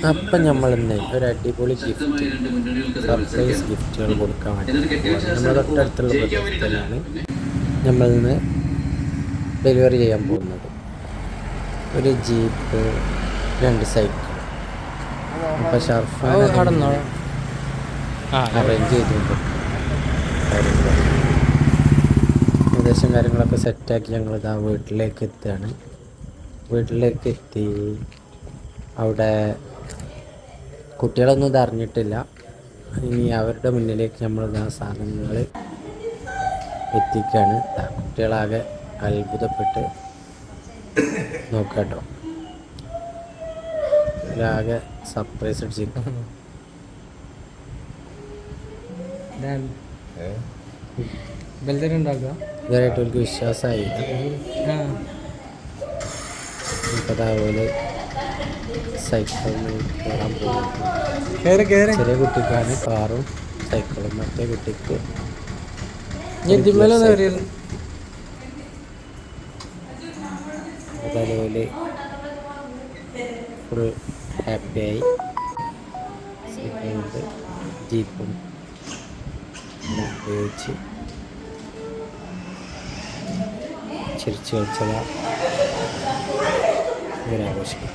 അപ്പം നമ്മളിന്ന് ഒരു അടിപൊളി ഗിഫ്റ്റ് സർപ്രൈസ് ഗിഫ്റ്റുകൾ കൊടുക്കാൻ വേണ്ടി നമ്മുടെ തൊട്ടടുത്തുള്ള പ്രദേശത്തിലാണ് നമ്മളിന്ന് ഡെലിവറി ചെയ്യാൻ പോകുന്നത്. ഒരു ജീപ്പ്, 2 സൈക്കിൾ. അപ്പം ഷർഫാൻ അറേഞ്ച് ചെയ്തിട്ടുണ്ട്. ഏകദേശം കാര്യങ്ങളൊക്കെ സെറ്റാക്കി ഞങ്ങളിതാ വീട്ടിലേക്ക് എത്തുകയാണ്. വീട്ടിലേക്ക് എത്തി അവിടെ കുട്ടികളൊന്നും ഇത് അറിഞ്ഞിട്ടില്ല. ഇനി അവരുടെ മുന്നിലേക്ക് നമ്മളിതാ സാധനങ്ങൾ എത്തിക്കുകയാണ്. കുട്ടികളാകെ അത്ഭുതപ്പെട്ട് നോക്കാട്ടോ. ആകെ സർപ്രൈസ് അടിച്ചിരിക്കും. ഇതുവരെയായിട്ട് അവർക്ക് വിശ്വാസമായില്ല. ഇപ്പം അതുപോലെ സൈക്കിളിൽ കയറാൻ പോകും. ചെറിയ കുട്ടിക്കാണ് കാറും സൈക്കിളും, മറ്റേ കുട്ടിക്ക് അതുപോലെ ഫുൾ ഹാപ്പിയായി. സൈക്കിളുണ്ട്, ജീപ്പും ഉപയോഗിച്ച് ചിരിച്ചു കളിച്ചതാ ഇവരാഘോഷിക്കും.